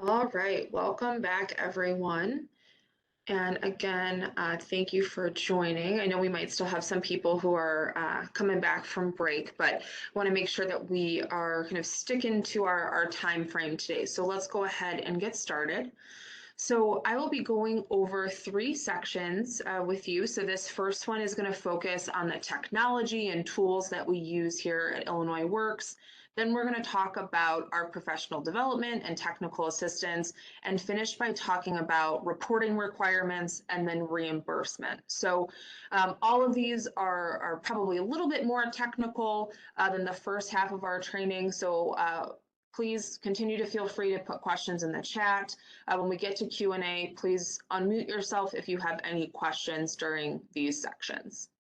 All right, welcome back, everyone. And again, thank you for joining. I know we might still have some people who are coming back from break, but want to make sure that we are kind of sticking to our time frame today. So let's go ahead and get started. So I will be going over three sections with you. So this first one is going to focus on the technology and tools that we use here at Illinois Works. Then we're going to talk about our professional development and technical assistance and finish by talking about reporting requirements and then reimbursement. So all of these are probably a little bit more technical than the first half of our training. So please continue to feel free to put questions in the chat. When we get to Q&A, please unmute yourself if you have any questions during these sections.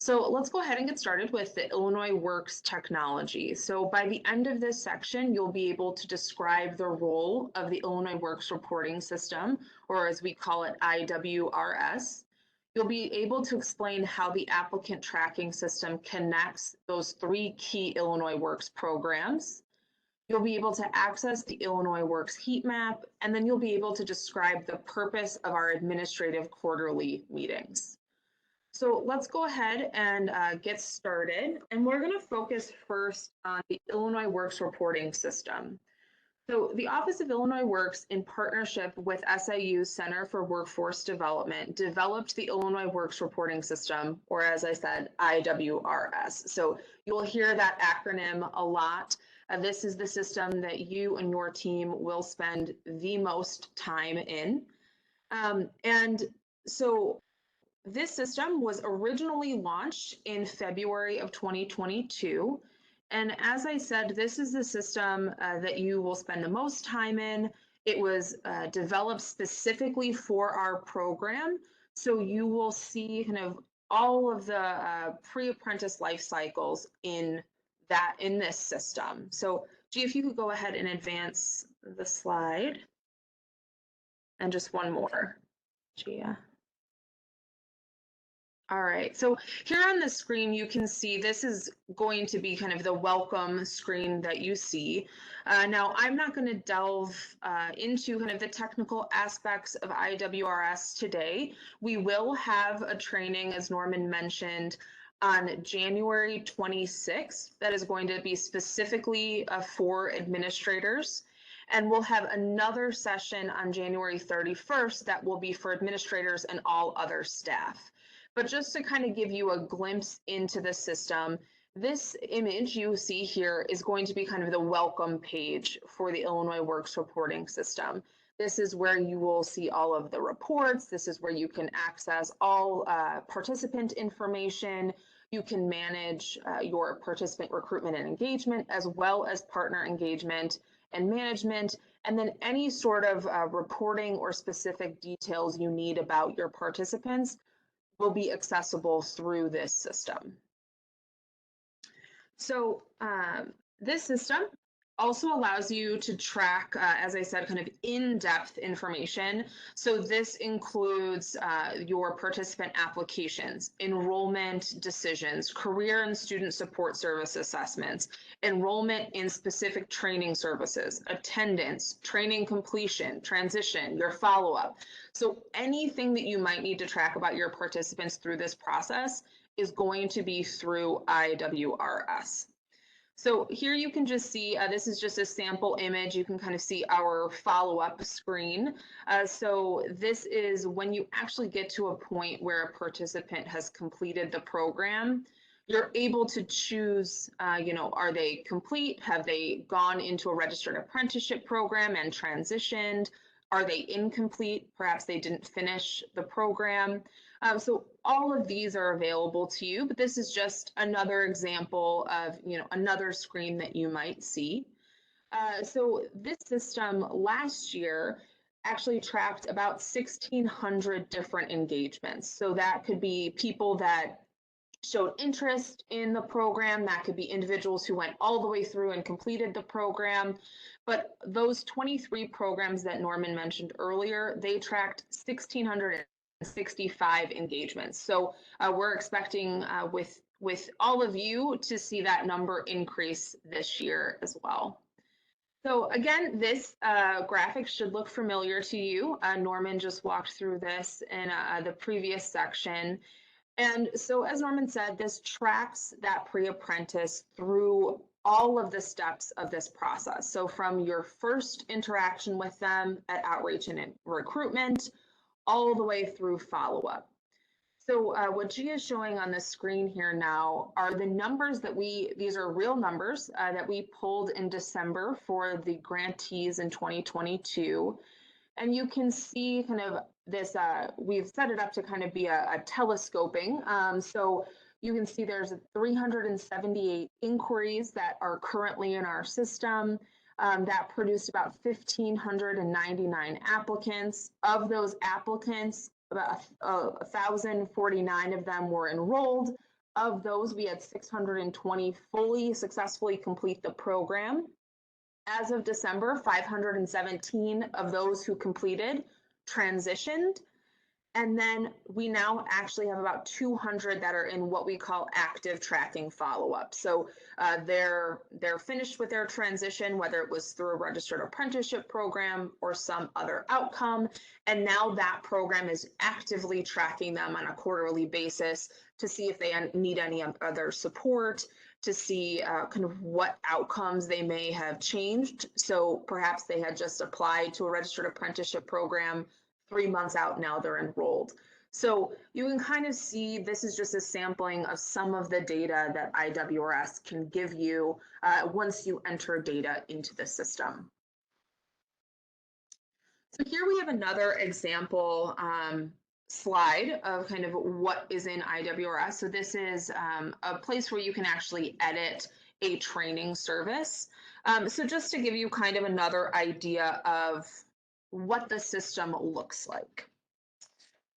So let's go ahead and get started with the Illinois Works technology. So by the end of this section, you'll be able to describe the role of the Illinois Works reporting system, or as we call it, IWRS. You'll be able to explain how the applicant tracking system connects those three key Illinois Works programs. You'll be able to access the Illinois Works heat map, and then you'll be able to describe the purpose of our administrative quarterly meetings. So let's go ahead and get started. And we're going to focus first on the Illinois Works reporting system. So the Office of Illinois Works, in partnership with SIU's Center for Workforce Development, developed the Illinois Works reporting system, or as I said, IWRS. So you'll hear that acronym a lot. This is the system that you and your team will spend the most time in. And so this system was originally launched in February of 2022. And as I said, this is the system that you will spend the most time in. It was developed specifically for our program. So you will see kind of all of the pre-apprentice life cycles in this system. So G, if you could go ahead and advance the slide. And just one more, Gia. All right, so here on the screen, you can see this is going to be kind of the welcome screen that you see. Now, I'm not going to delve into kind of the technical aspects of IWRS today. We will have a training, as Norman mentioned, on January 26th that is going to be specifically for administrators. And we'll have another session on January 31st that will be for administrators and all other staff. But just to kind of give you a glimpse into the system, this image you see here is going to be kind of the welcome page for the Illinois Works reporting system. This is where you will see all of the reports. This is where you can access all participant information. You can manage your participant recruitment and engagement, as well as partner engagement and management, and then any sort of reporting or specific details you need about your participants will be accessible through this system. So this system also allows you to track, as I said, kind of in-depth information. So this includes your participant applications, enrollment decisions, career and student support service assessments, enrollment in specific training services, attendance, training completion, transition, your follow-up. So anything that you might need to track about your participants through this process is going to be through IWRS. So here you can just see, this is just a sample image. You can kind of see our follow-up screen. So this is when you actually get to a point where a participant has completed the program, you're able to choose, are they complete? Have they gone into a registered apprenticeship program and transitioned? Are they incomplete? Perhaps they didn't finish the program. So all of these are available to you, but this is just another example of, another screen that you might see. So this system last year actually tracked about 1,600 different engagements. So that could be people that showed interest in the program. That could be individuals who went all the way through and completed the program. But those 23 programs that Norman mentioned earlier, they tracked 1,665 engagements. So we're expecting with all of you to see that number increase this year as well. So again, this graphic should look familiar to you. Norman just walked through this in the previous section. And so as Norman said, this tracks that pre-apprentice through all of the steps of this process. So from your first interaction with them at outreach and recruitment, all the way through follow-up. So what Gia is showing on the screen here now are the numbers that these are real numbers that we pulled in December for the grantees in 2022. And you can see kind of this, we've set it up to kind of be a telescoping. So you can see there's 378 inquiries that are currently in our system that produced about 1,599 applicants. Of those applicants, about 1,049 of them were enrolled. Of those, we had 620 fully successfully complete the program. As of December, 517 of those who completed transitioned. And then we now actually have about 200 that are in what we call active tracking follow-up. So they're finished with their transition, whether it was through a registered apprenticeship program or some other outcome. And now that program is actively tracking them on a quarterly basis to see if they need any other support, to see kind of what outcomes they may have changed. So perhaps they had just applied to a registered apprenticeship program 3 months out, now they're enrolled. So you can kind of see this is just a sampling of some of the data that IWRS can give you once you enter data into the system. So here we have another example slide of kind of what is in IWRS. So this is a place where you can actually edit a training service. So just to give you kind of another idea of what the system looks like.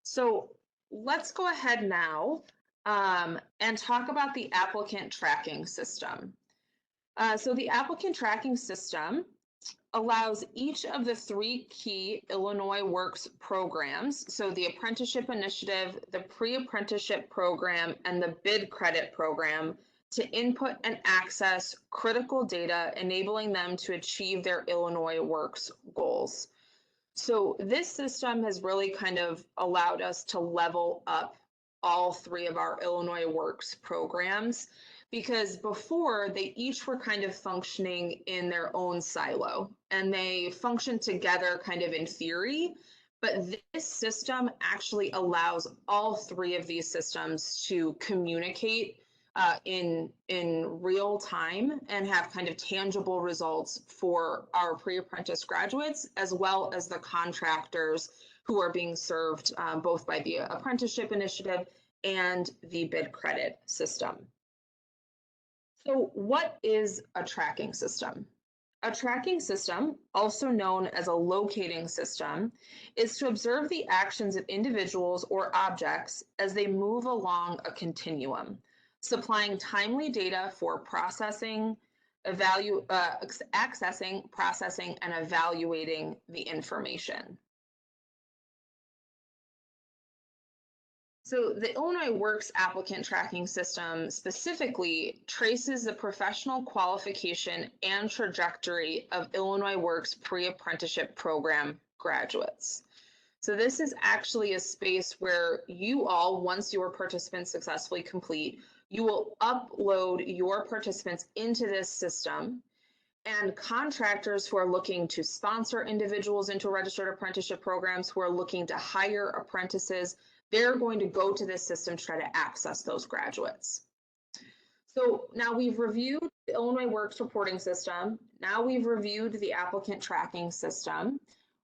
So let's go ahead now and talk about the applicant tracking system. So the applicant tracking system allows each of the 3 key Illinois Works programs, so the apprenticeship initiative, the pre-apprenticeship program, and the bid credit program, to input and access critical data, enabling them to achieve their Illinois Works goals. So this system has really kind of allowed us to level up all 3 of our Illinois Works programs, because before they each were kind of functioning in their own silo and they functioned together kind of in theory, but this system actually allows all 3 of these systems to communicate in real time and have kind of tangible results for our pre-apprentice graduates, as well as the contractors who are being served both by the apprenticeship initiative and the bid credit system. So what is a tracking system? A tracking system, also known as a locating system, is to observe the actions of individuals or objects as they move along a continuum, supplying timely data for processing, accessing, processing, and evaluating the information. So the Illinois Works applicant tracking system specifically traces the professional qualification and trajectory of Illinois Works pre-apprenticeship program graduates. So this is actually a space where you all, once your participants successfully complete, you will upload your participants into this system, and contractors who are looking to sponsor individuals into registered apprenticeship programs, who are looking to hire apprentices, they're going to go to this system to try to access those graduates. So now we've reviewed the Illinois Works reporting system. Now we've reviewed the applicant tracking system.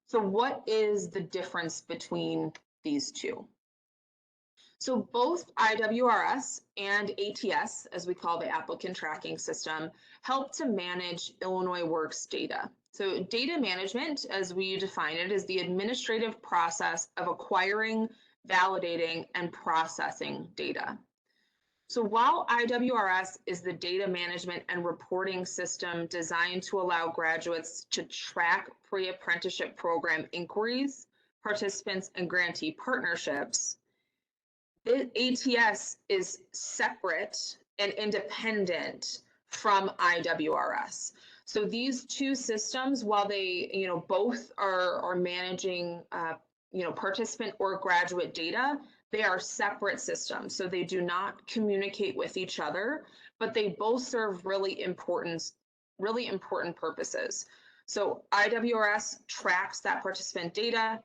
So what is the difference between these two? So both IWRS and ATS, as we call the applicant tracking system, help to manage Illinois Works data. So data management, as we define it, is the administrative process of acquiring, validating, and processing data. So while IWRS is the data management and reporting system designed to allow graduates to track pre-apprenticeship program inquiries, participants, and grantee partnerships, the ATS is separate and independent from IWRS. So these two systems, while they, both are managing, participant or graduate data, they are separate systems. So they do not communicate with each other, but they both serve really important purposes. So IWRS tracks that participant data.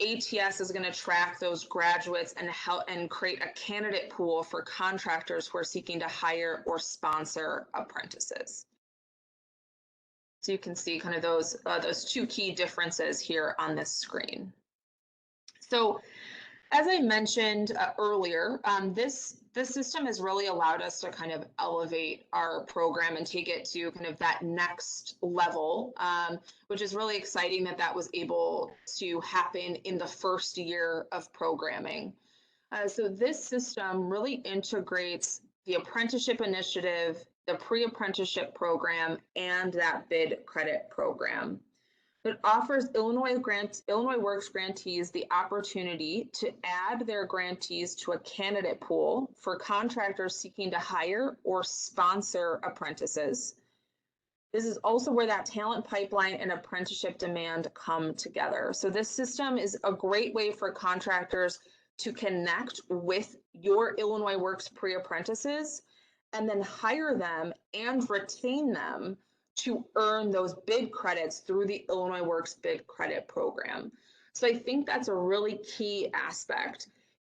ATS is going to track those graduates and help and create a candidate pool for contractors who are seeking to hire or sponsor apprentices. So you can see kind of those two key differences here on this screen. So as I mentioned earlier, this system has really allowed us to kind of elevate our program and take it to kind of that next level, which is really exciting that was able to happen in the first year of programming. So this system really integrates the apprenticeship initiative, the pre-apprenticeship program, and that bid credit program. It offers Illinois Works grantees the opportunity to add their grantees to a candidate pool for contractors seeking to hire or sponsor apprentices. This is also where that talent pipeline and apprenticeship demand come together. So this system is a great way for contractors to connect with your Illinois Works pre-apprentices and then hire them and retain them to earn those bid credits through the Illinois Works bid credit program. So I think that's a really key aspect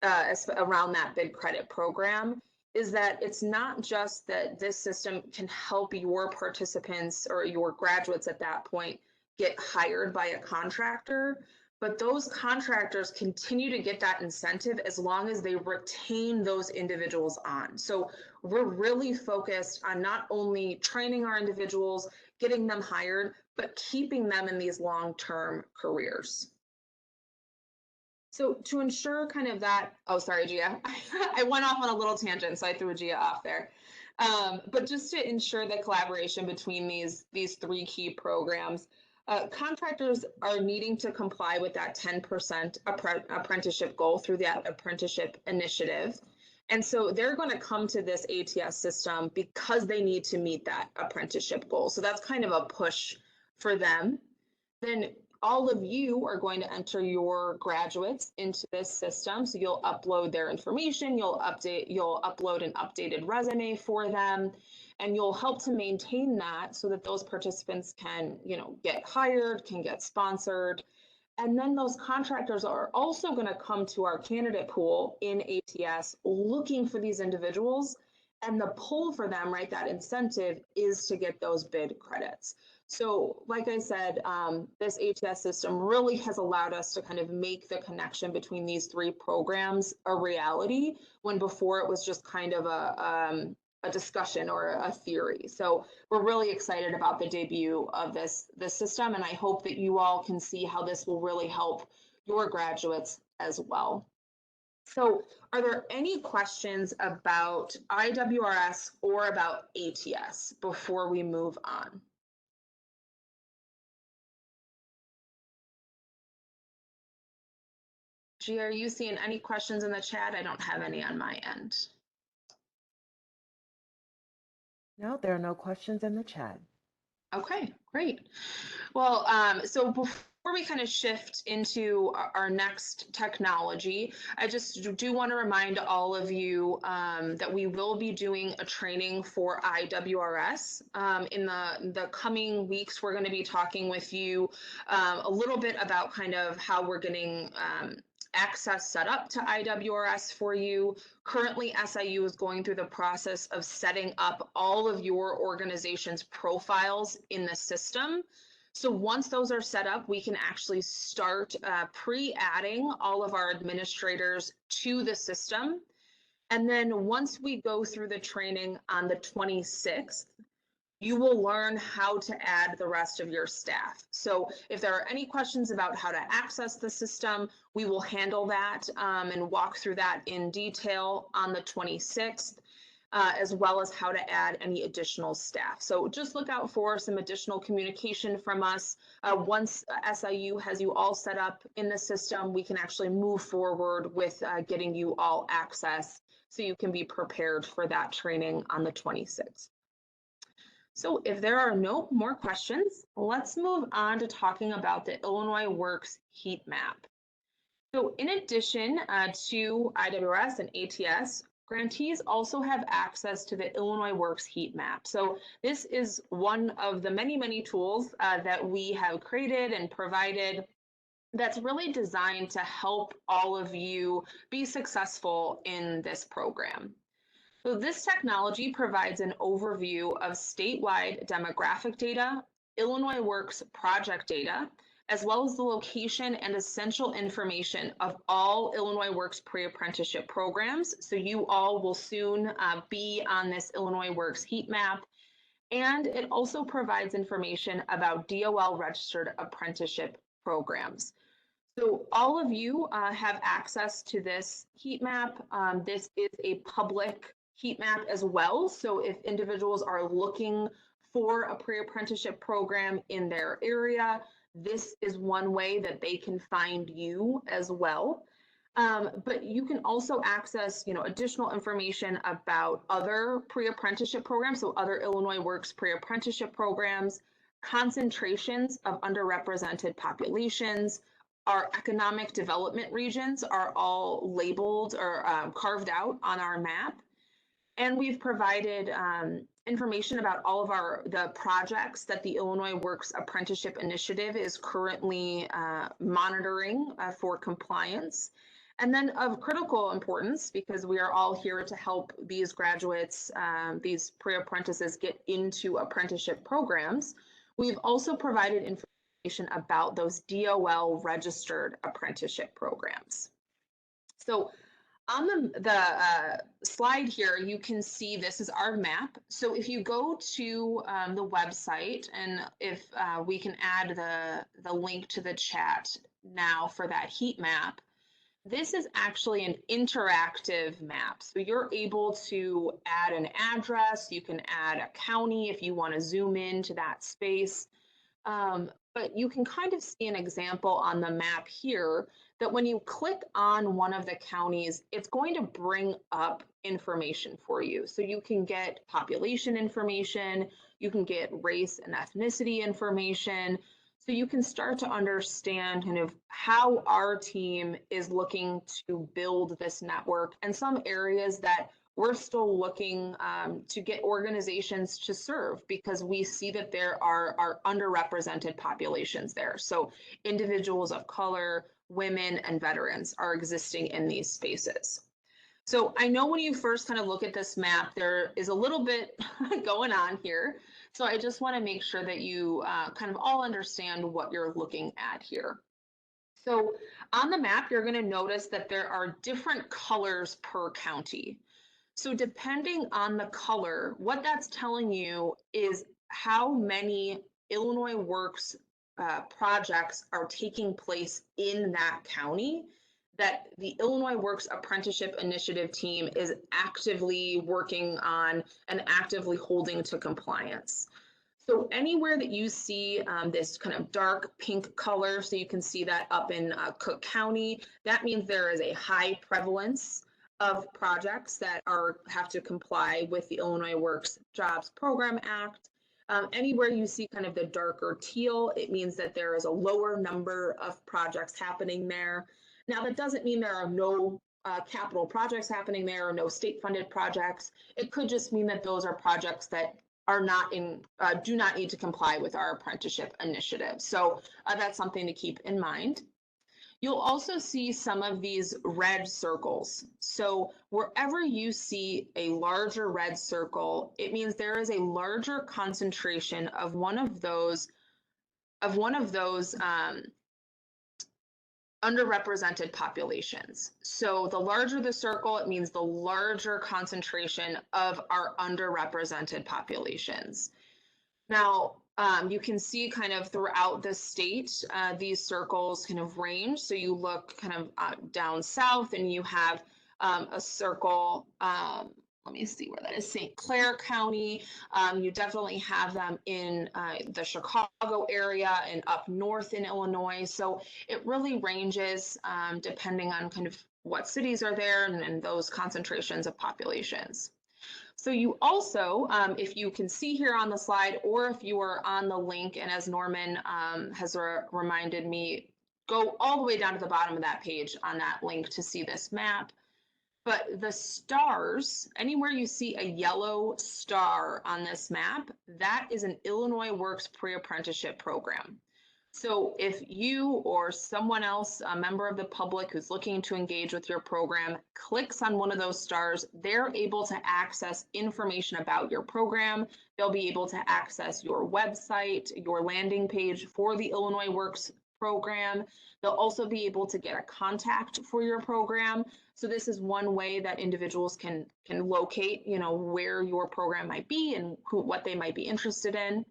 around that bid credit program, is that it's not just that this system can help your participants or your graduates at that point get hired by a contractor, but those contractors continue to get that incentive as long as they retain those individuals on. So we're really focused on not only training our individuals, getting them hired, but keeping them in these long-term careers. So to ensure kind of that, oh, sorry, Gia, I went off on a little tangent, so I threw Gia off there. But just to ensure the collaboration between these three key programs, contractors are needing to comply with that 10% apprenticeship goal through that apprenticeship initiative. And so they're going to come to this ATS system because they need to meet that apprenticeship goal. So that's kind of a push for them. Then all of you are going to enter your graduates into this system. So you'll upload their information, you'll upload an updated resume for them, and you'll help to maintain that so that those participants can, get hired, can get sponsored. And then those contractors are also going to come to our candidate pool in ATS looking for these individuals. And the pull for them, right, that incentive is to get those bid credits. So like I said, this ATS system really has allowed us to kind of make the connection between these three programs a reality, when before it was just kind of a discussion or a theory. So we're really excited about the debut of this system, and I hope that you all can see how this will really help your graduates as well. So are there any questions about IWRS or about ATS before we move on? Gia, are you seeing any questions in the chat? I don't have any on my end. No, there are no questions in the chat. Okay, great. Well, so before we kind of shift into our next technology, I just do want to remind all of you that we will be doing a training for IWRS. In the coming weeks, we're going to be talking with you a little bit about kind of how we're getting access set up to IWRS for you. Currently, SIU is going through the process of setting up all of your organization's profiles in the system. So once those are set up, we can actually start pre-adding all of our administrators to the system. And then once we go through the training on the 26th, you will learn how to add the rest of your staff. So if there are any questions about how to access the system, we will handle that and walk through that in detail on the 26th, as well as how to add any additional staff. So just look out for some additional communication from us. Once SIU has you all set up in the system, we can actually move forward with getting you all access so you can be prepared for that training on the 26th. So if there are no more questions, let's move on to talking about the Illinois Works heat map. So in addition to IWS and ATS, grantees also have access to the Illinois Works heat map. So this is one of the many, many tools that we have created and provided that's really designed to help all of you be successful in this program. So this technology provides an overview of statewide demographic data, Illinois Works project data, as well as the location and essential information of all Illinois Works pre-apprenticeship programs. So you all will soon be on this Illinois Works heat map. And it also provides information about DOL registered apprenticeship programs. So all of you have access to this heat map. This is a public heat map as well. So if individuals are looking for a pre-apprenticeship program in their area, this is one way that they can find you as well. But you can also access, additional information about other pre-apprenticeship programs, so other Illinois Works pre-apprenticeship programs, concentrations of underrepresented populations. Our economic development regions are all labeled or carved out on our map. And we've provided information about all of the projects that the Illinois Works Apprenticeship Initiative is currently monitoring for compliance. And then of critical importance, because we are all here to help these graduates, these pre-apprentices get into apprenticeship programs, we've also provided information about those DOL registered apprenticeship programs. So on the slide here, you can see this is our map. So if you go to the website, and if we can add the link to the chat now for that heat map, this is actually an interactive map. So you're able to add an address, you can add a county if you want to zoom into that space. But you can kind of see an example on the map here that when you click on one of the counties, it's going to bring up information for you. So you can get population information, you can get race and ethnicity information. So you can start to understand kind of how our team is looking to build this network and some areas that we're still looking to get organizations to serve, because we see that there are underrepresented populations there. So individuals of color, women, and veterans are existing in these spaces. So I know when you first kind of look at this map, there is a little bit going on here. So I just want to make sure that you kind of all understand what you're looking at here. So on the map, you're going to notice that there are different colors per county. So depending on the color, what that's telling you is how many Illinois Works projects are taking place in that county that the Illinois Works Apprenticeship Initiative team is actively working on and actively holding to compliance. So anywhere that you see this kind of dark pink color, so you can see that up in Cook County, that means there is a high prevalence of projects that have to comply with the Illinois Works Jobs Program Act. Anywhere you see kind of the darker teal, it means that there is a lower number of projects happening there. Now, that doesn't mean there are no capital projects happening there or no state-funded projects. It could just mean that those are projects that are not do not need to comply with our apprenticeship initiative. So that's something to keep in mind. You'll also see some of these red circles. So wherever you see a larger red circle, it means there is a larger concentration of one of those underrepresented populations. So the larger the circle, it means the larger concentration of our underrepresented populations. Now, you can see kind of throughout the state, these circles kind of range. So you look kind of down south and you have a circle, let me see where that is, St. Clair County. You definitely have them in the Chicago area and up north in Illinois. So it really ranges depending on kind of what cities are there and those concentrations of populations. So you also, if you can see here on the slide, or if you are on the link, and as Norman has reminded me, go all the way down to the bottom of that page on that link to see this map. But the stars, anywhere you see a yellow star on this map, that is an Illinois Works pre-apprenticeship program. So if you or someone else, a member of the public who's looking to engage with your program, clicks on one of those stars, they're able to access information about your program. They'll be able to access your website, your landing page for the Illinois Works program. They'll also be able to get a contact for your program. So this is one way that individuals can locate, where your program might be and what they might be interested in.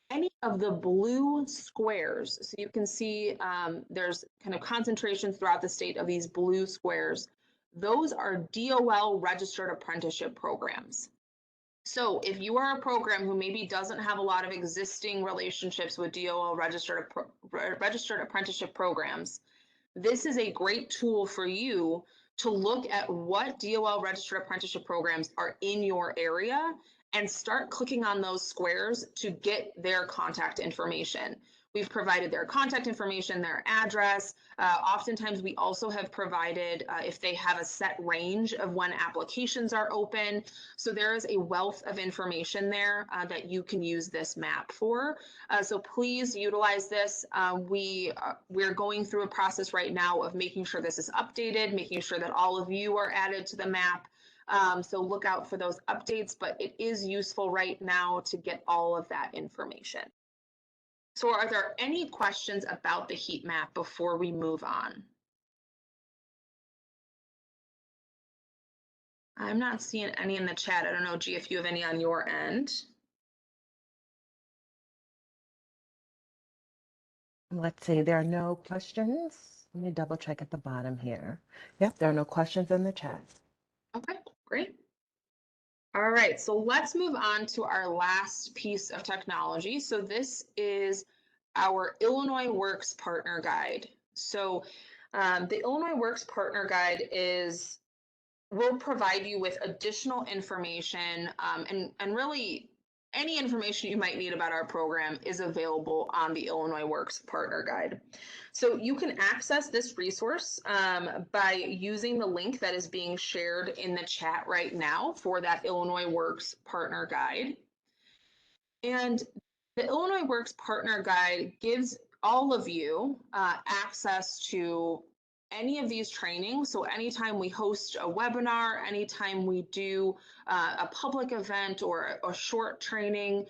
Any of the blue squares, so you can see there's kind of concentrations throughout the state of these blue squares. Those are DOL registered apprenticeship programs. So if you are a program who maybe doesn't have a lot of existing relationships with DOL registered apprenticeship programs, this is a great tool for you to look at what DOL registered apprenticeship programs are in your area and start clicking on those squares to get their contact information. We've provided their contact information, their address. Oftentimes we also have provided if they have a set range of when applications are open. So there is a wealth of information there that you can use this map for. So please utilize this. We're going through a process right now of making sure this is updated, making sure that all of you are added to the map. So look out for those updates, but it is useful right now to get all of that information. So are there any questions about the heat map before we move on? I'm not seeing any in the chat. I don't know, G, if you have any on your end. Let's see, there are no questions. Let me double check at the bottom here. Yep, there are no questions in the chat. Okay, great. All right, so let's move on to our last piece of technology. So this is our Illinois Works Partner Guide. So the Illinois Works Partner Guide will provide you with additional information and really any information you might need about our program is available on the Illinois Works Partner Guide. So you can access this resource by using the link that is being shared in the chat right now for that Illinois Works Partner Guide. And the Illinois Works Partner Guide gives all of you access to any of these trainings. So anytime we host a webinar, anytime we do a public event or a short training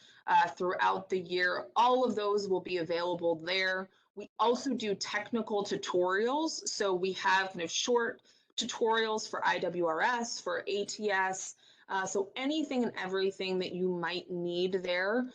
throughout the year, all of those will be available there. We also do technical tutorials. So we have kind of short tutorials for IWRS, for ATS. So anything and everything that you might need there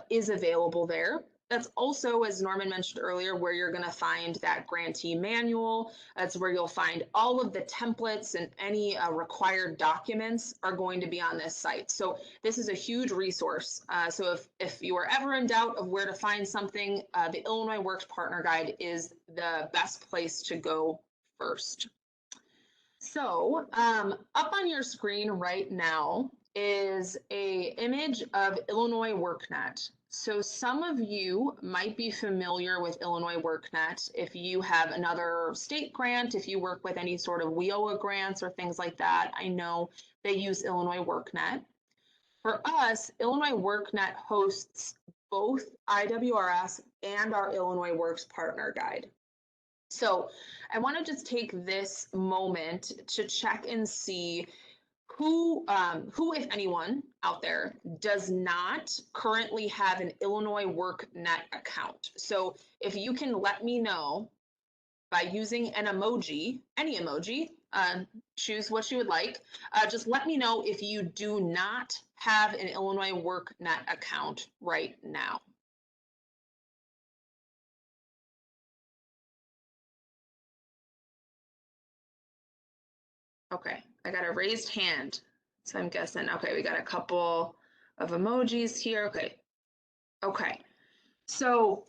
is available there. That's also, as Norman mentioned earlier, where you're going to find that grantee manual. That's where you'll find all of the templates and any required documents are going to be on this site. So this is a huge resource. So if you are ever in doubt of where to find something, the Illinois Works Partner Guide is the best place to go first. So up on your screen right now is an image of Illinois WorkNet. So some of you might be familiar with Illinois WorkNet if you have another state grant, if you work with any sort of WIOA grants or things like that. I know they use Illinois WorkNet. For us, Illinois WorkNet hosts both IWRS and our Illinois Works Partner Guide. So I want to just take this moment to check and see who, if anyone out there, does not currently have an Illinois WorkNet account. So if you can let me know by using an emoji, any emoji, choose what you would like. Just let me know if you do not have an Illinois WorkNet account right now. Okay, I got a raised hand. So I'm guessing, okay, we got a couple of emojis here. Okay. So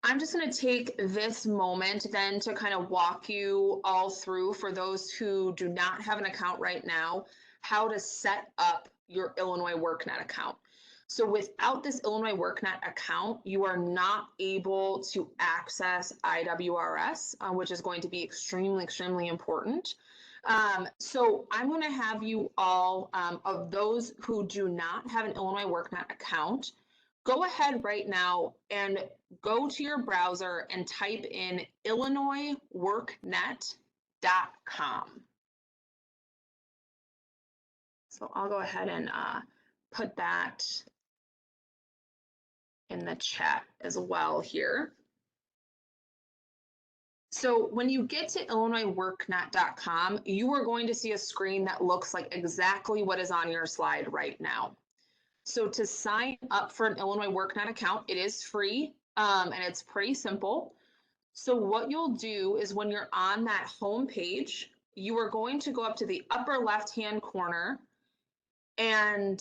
I'm just going to take this moment then to kind of walk you all through, for those who do not have an account right now, how to set up your Illinois WorkNet account. So without this Illinois WorkNet account, you are not able to access IWRS, which is going to be extremely, extremely important. So I'm going to have you all, of those who do not have an Illinois WorkNet account, go ahead right now and go to your browser and type in illinoisworknet.com. So I'll go ahead and put that in the chat as well here. So when you get to illinoisworknet.com, you are going to see a screen that looks like exactly what is on your slide right now. So to sign up for an Illinois WorkNet account, it is free and it's pretty simple. So what you'll do is when you're on that home page, you are going to go up to the upper left-hand corner and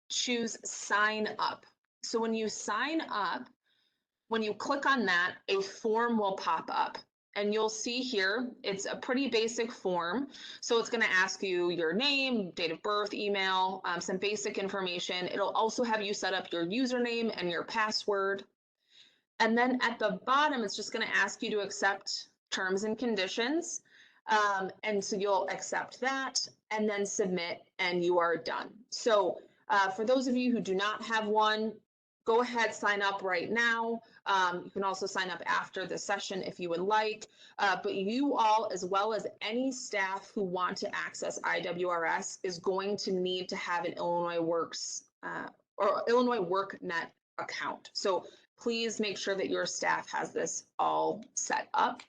choose sign up. So when you sign up, when you click on that, a form will pop up. And you'll see here, it's a pretty basic form. So it's going to ask you your name, date of birth, email, some basic information. It'll also have you set up your username and your password. And then at the bottom, it's just going to ask you to accept terms and conditions. And so you'll accept that and then submit, and you are done. So for those of you who do not have one, go ahead, sign up right now. You can also sign up after the session if you would like. But you all, as well as any staff who want to access IWRS, is going to need to have an Illinois Works or Illinois WorkNet account. So please make sure that your staff has this all set up.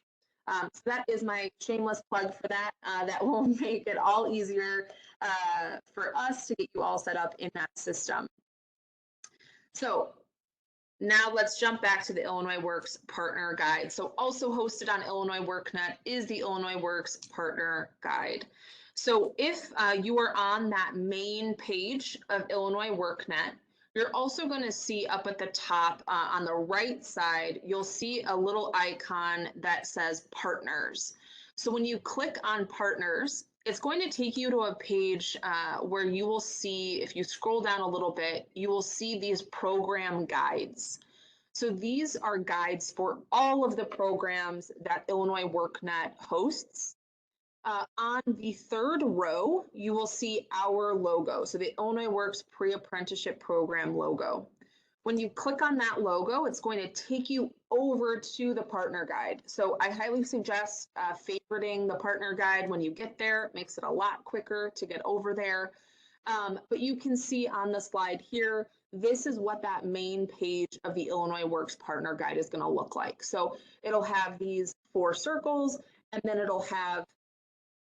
So that is my shameless plug for that. That will make it all easier for us to get you all set up in that system. So now let's jump back to the Illinois Works Partner Guide. So also hosted on Illinois WorkNet is the Illinois Works Partner Guide. So if you are on that main page of Illinois WorkNet, you're also going to see up at the top on the right side, you'll see a little icon that says Partners. So when you click on Partners, it's going to take you to a page where you will see, if you scroll down a little bit, you will see these program guides. So these are guides for all of the programs that Illinois WorkNet hosts. On the third row, you will see our logo, so the Illinois Works Pre-Apprenticeship Program logo. When you click on that logo, it's going to take you over to the partner guide. So I highly suggest favoriting the partner guide when you get there. It makes it a lot quicker to get over there. But you can see on the slide here, this is what that main page of the Illinois Works Partner Guide is going to look like. So it'll have these 4 circles, and then it'll have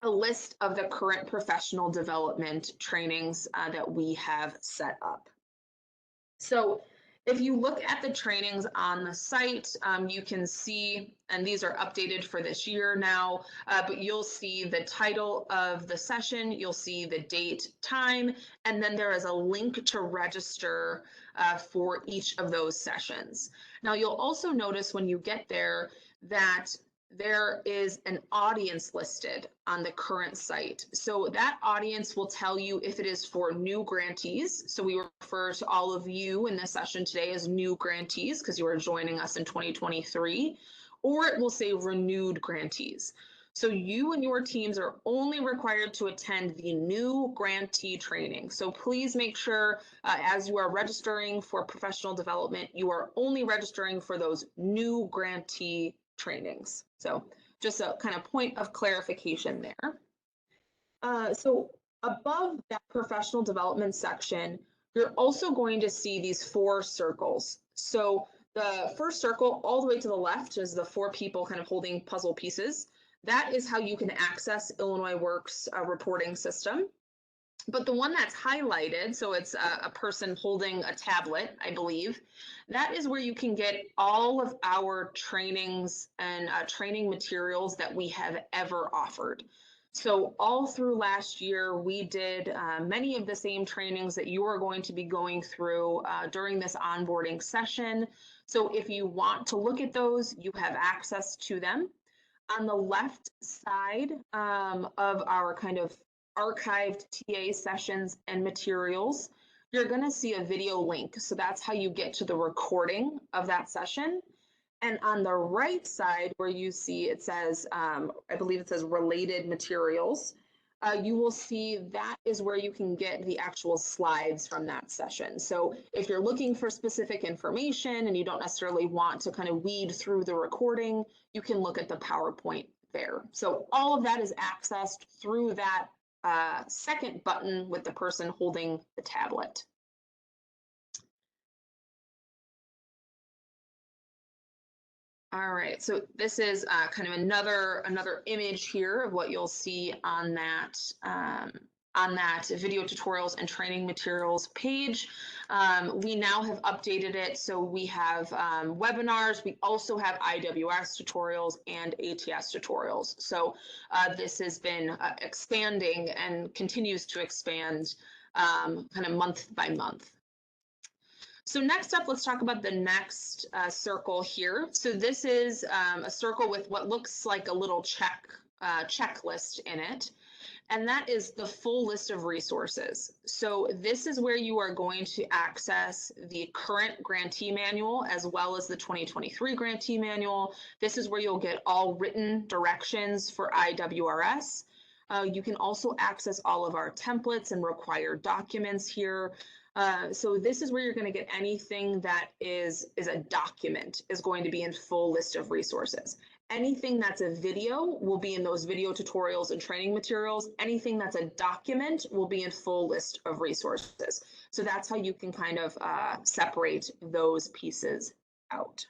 a list of the current professional development trainings that we have set up. So if you look at the trainings on the site, you can see, and these are updated for this year now, but you'll see the title of the session, you'll see the date, time, and then there is a link to register for each of those sessions. Now you'll also notice when you get there that there is an audience listed on the current site. So that audience will tell you if it is for new grantees. So we refer to all of you in this session today as new grantees because you are joining us in 2023, or it will say renewed grantees. So you and your teams are only required to attend the new grantee training. So please make sure as you are registering for professional development, you are only registering for those new grantee trainings. So just a kind of point of clarification there. So above that professional development section, you're also going to see these 4 circles. So the first circle all the way to the left is the 4 people kind of holding puzzle pieces. That is how you can access Illinois Works reporting system. But the one that's highlighted, so it's a person holding a tablet, I believe, that is where you can get all of our trainings and training materials that we have ever offered. So all through last year, we did many of the same trainings that you are going to be going through during this onboarding session. So if you want to look at those, you have access to them. On the left side of our kind of archived TA sessions and materials, you're going to see a video link. So that's how you get to the recording of that session. And on the right side where you see it says, I believe it says related materials, you will see that is where you can get the actual slides from that session. So if you're looking for specific information and you don't necessarily want to kind of weed through the recording, you can look at the PowerPoint there. So all of that is accessed through that second button with the person holding the tablet. All right, so this is kind of another image here of what you'll see on that video tutorials and training materials page. We now have updated it, so we have webinars. We also have IWS tutorials and ATS tutorials. So this has been expanding and continues to expand kind of month by month. So next up, let's talk about the next circle here. So this is a circle with what looks like a little checklist in it, and that is the full list of resources. So this is where you are going to access the current grantee manual as well as the 2023 grantee manual. This is where you'll get all written directions for IWRS. You can also access all of our templates and required documents here. So this is where you're going to get anything that is a document is going to be in full list of resources. Anything that's a video will be in those video tutorials and training materials. Anything that's a document will be in full list of resources. So that's how you can kind of separate those pieces out.